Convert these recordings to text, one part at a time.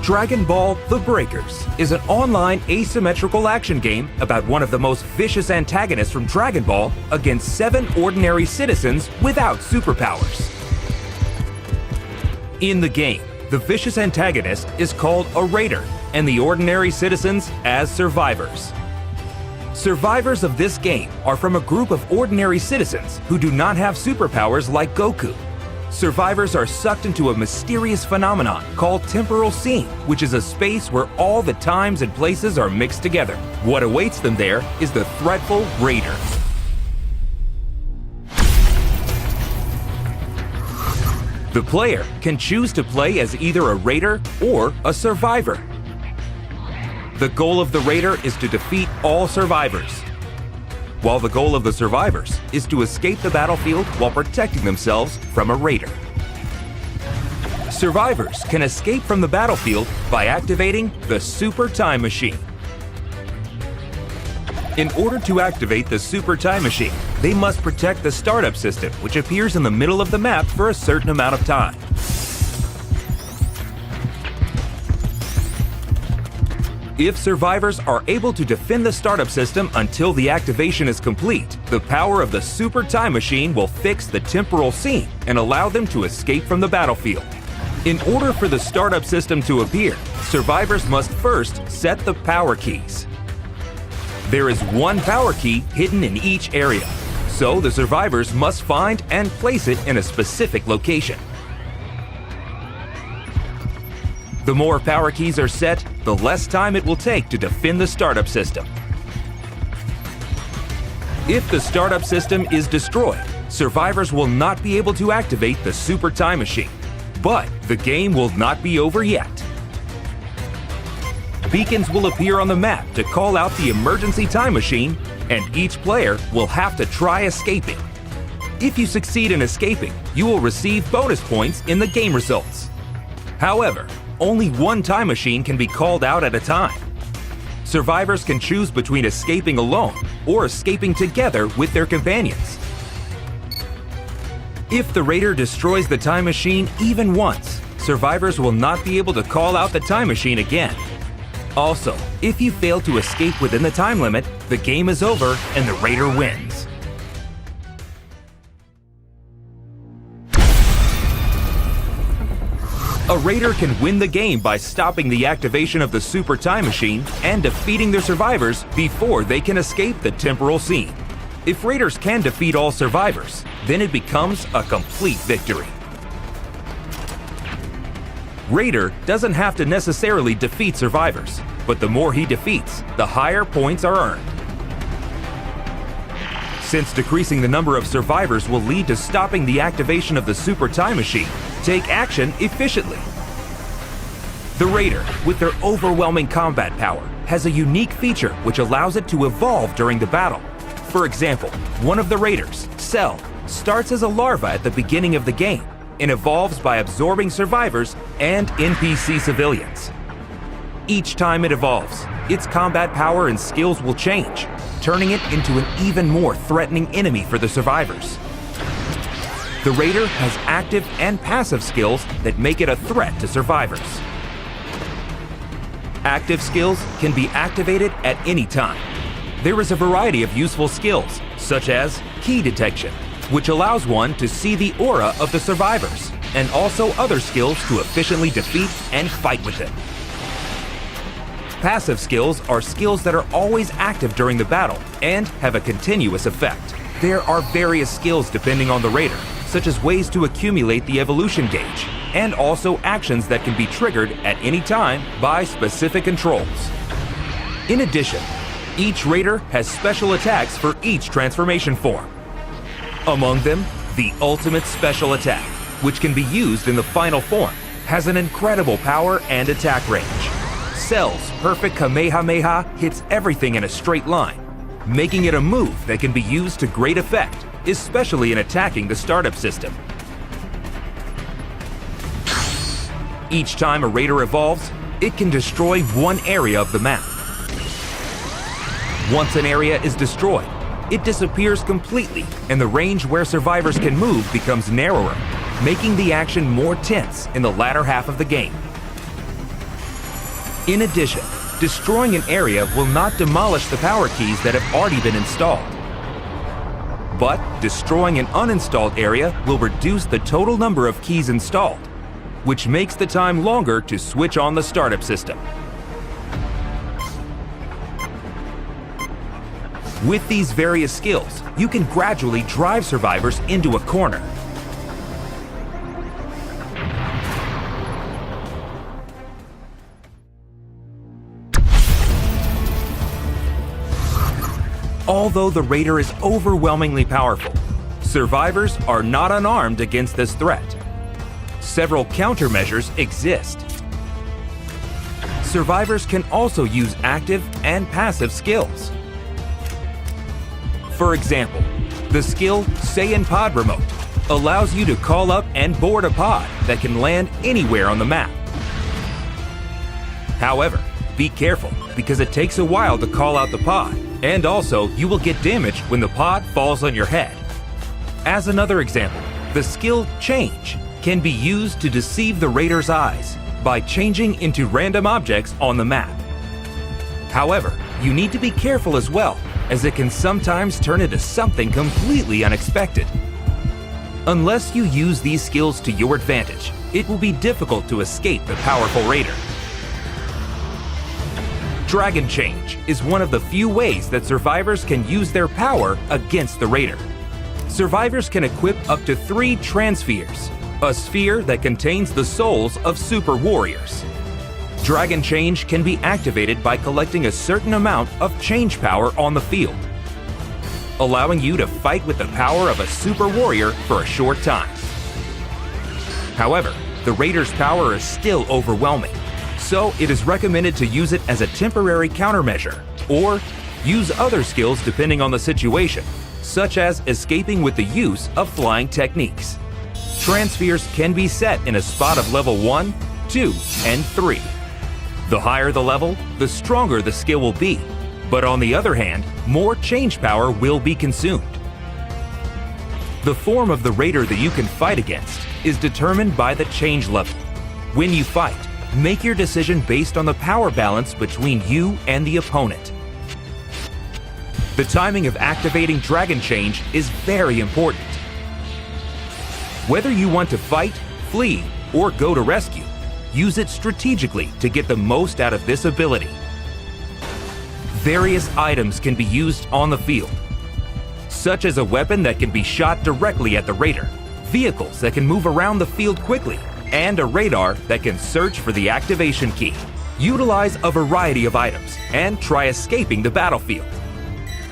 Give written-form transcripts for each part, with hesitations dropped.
Dragon Ball: The Breakers is an online asymmetrical action game about one of the most vicious antagonists from Dragon Ball against 7 ordinary citizens without superpowers. In the game, the vicious antagonist is called a Raider, and the ordinary citizens as survivors. Survivors of this game are from a group of ordinary citizens who do not have superpowers like Goku. Survivors are sucked into a mysterious phenomenon called temporal seam, which is a space where all the times and places are mixed together. What awaits them there is the threatful Raider. The player can choose to play as either a Raider or a Survivor. The goal of the Raider is to defeat all survivors, while the goal of the survivors is to escape the battlefield while protecting themselves from a Raider. Survivors can escape from the battlefield by activating the Super Time Machine. In order to activate the Super Time Machine, they must protect the startup system, which appears in the middle of the map for a certain amount of time. If survivors are able to defend the startup system until the activation is complete, the power of the Super Time Machine will fix the temporal seam and allow them to escape from the battlefield. In order for the startup system to appear, survivors must first set the power keys. There is one power key hidden in each area, so the survivors must find and place it in a specific location. The more power keys are set, the less time it will take to defend the startup system. If the startup system is destroyed, survivors will not be able to activate the Super Time Machine. But the game will not be over yet. Beacons will appear on the map to call out the emergency time machine, and each player will have to try escaping. If you succeed in escaping, you will receive bonus points in the game results. However, only one time machine can be called out at a time. Survivors can choose between escaping alone or escaping together with their companions. If the Raider destroys the time machine even once, survivors will not be able to call out the time machine again. Also, if you fail to escape within the time limit, the game is over and the Raider wins. A Raider can win the game by stopping the activation of the Super Time Machine and defeating their survivors before they can escape the temporal seam. If Raiders can defeat all survivors, then it becomes a complete victory. Raider doesn't have to necessarily defeat survivors, but the more he defeats, the higher points are earned. Since decreasing the number of survivors will lead to stopping the activation of the Super Time Machine, take action efficiently. The Raider, with their overwhelming combat power, has a unique feature which allows it to evolve during the battle. For example, one of the Raiders, Cell, starts as a larva at the beginning of the game and evolves by absorbing survivors and NPC civilians. Each time it evolves, its combat power and skills will change, turning it into an even more threatening enemy for the survivors. The Raider has active and passive skills that make it a threat to survivors. Active skills can be activated at any time. There is a variety of useful skills, such as key detection, which allows one to see the aura of the survivors, and also other skills to efficiently defeat and fight with them. Passive skills are skills that are always active during the battle and have a continuous effect. There are various skills depending on the Raider, such as ways to accumulate the evolution gauge, and also actions that can be triggered at any time by specific controls. In addition, each Raider has special attacks for each transformation form. Among them, the Ultimate Special Attack, which can be used in the final form, has an incredible power and attack range. Cell's perfect Kamehameha hits everything in a straight line, making it a move that can be used to great effect, especially in attacking the startup system. Each time a Raider evolves, it can destroy one area of the map. Once an area is destroyed, it disappears completely, and the range where survivors can move becomes narrower, making the action more tense in the latter half of the game. In addition, destroying an area will not demolish the power keys that have already been installed. But destroying an uninstalled area will reduce the total number of keys installed, which makes the time longer to switch on the startup system. With these various skills, you can gradually drive survivors into a corner. Although the Raider is overwhelmingly powerful, survivors are not unarmed against this threat. Several countermeasures exist. Survivors can also use active and passive skills. For example, the skill Saiyan Pod Remote allows you to call up and board a pod that can land anywhere on the map. However, be careful because it takes a while to call out the pod, and also you will get damaged when the pod falls on your head. As another example, the skill Change can be used to deceive the Raider's eyes by changing into random objects on the map. However, you need to be careful as well, as it can sometimes turn into something completely unexpected. Unless you use these skills to your advantage, it will be difficult to escape the powerful Raider. Dragon Change is one of the few ways that survivors can use their power against the Raider. Survivors can equip up to 3 Transpheres, a sphere that contains the souls of super warriors. Dragon Change can be activated by collecting a certain amount of change power on the field, allowing you to fight with the power of a super warrior for a short time. However, the Raider's power is still overwhelming, so it is recommended to use it as a temporary countermeasure, or use other skills depending on the situation, such as escaping with the use of flying techniques. Transpheres can be set in a spot of level 1, 2, and 3. The higher the level, the stronger the skill will be, but on the other hand, more change power will be consumed. The form of the Raider that you can fight against is determined by the change level. When you fight, make your decision based on the power balance between you and the opponent. The timing of activating Dragon Change is very important. Whether you want to fight, flee, or go to rescue, use it strategically to get the most out of this ability. Various items can be used on the field, such as a weapon that can be shot directly at the Raider, vehicles that can move around the field quickly, and a radar that can search for the activation key. Utilize a variety of items and try escaping the battlefield.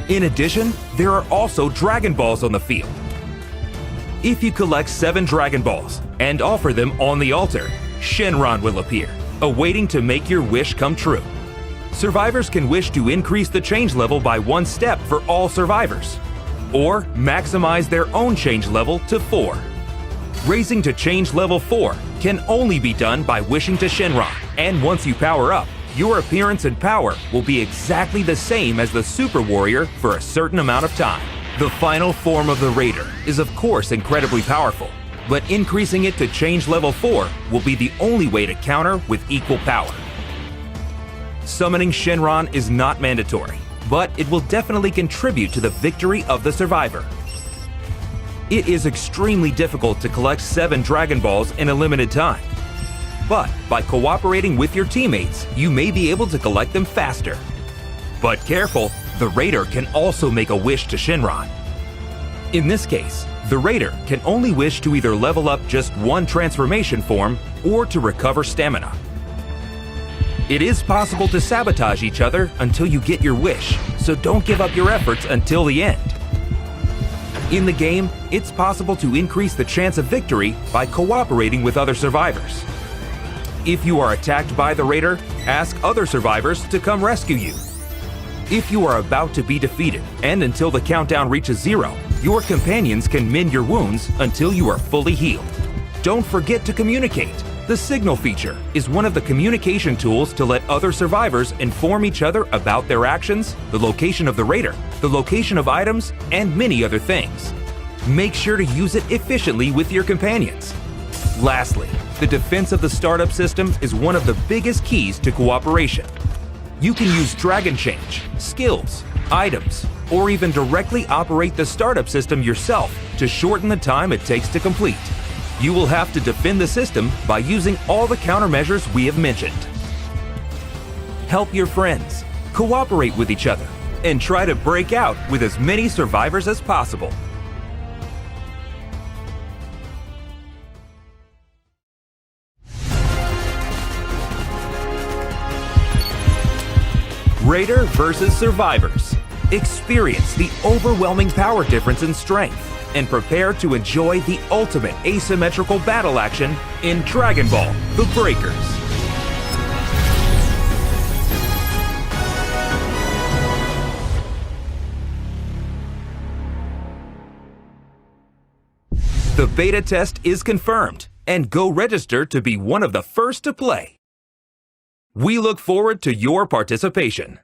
In addition, there are also Dragon Balls on the field. If you collect 7 Dragon Balls and offer them on the altar, Shenron will appear, awaiting to make your wish come true. Survivors can wish to increase the change level by 1 step for all survivors, or maximize their own change level to 4. Raising to change level 4 can only be done by wishing to Shenron, and once you power up, your appearance and power will be exactly the same as the Super Warrior for a certain amount of time. The final form of the Raider is of course incredibly powerful, but increasing it to change level 4 will be the only way to counter with equal power. Summoning Shenron is not mandatory, but it will definitely contribute to the victory of the survivor. It is extremely difficult to collect 7 Dragon Balls in a limited time, but by cooperating with your teammates, you may be able to collect them faster. But careful, the Raider can also make a wish to Shenron. In this case, the Raider can only wish to either level up just 1 transformation form or to recover stamina. It is possible to sabotage each other until you get your wish, so don't give up your efforts until the end. In the game, it's possible to increase the chance of victory by cooperating with other survivors. If you are attacked by the Raider, ask other survivors to come rescue you. If you are about to be defeated and until the countdown reaches 0, your companions can mend your wounds until you are fully healed. Don't forget to communicate. The signal feature is one of the communication tools to let other survivors inform each other about their actions, the location of the Raider, the location of items, and many other things. Make sure to use it efficiently with your companions. Lastly, The defense of the startup system is one of the biggest keys to cooperation. You can use Dragon Change, skills, items, or even directly operate the startup system yourself to shorten the time it takes to complete. You will have to defend the system by using all the countermeasures we have mentioned. Help your friends, cooperate with each other, and try to break out with as many survivors as possible. Raider versus Survivors. Experience the overwhelming power difference in strength and prepare to enjoy the ultimate asymmetrical battle action in Dragon Ball: The Breakers. The beta test is confirmed, and go register to be one of the first to play. We look forward to your participation.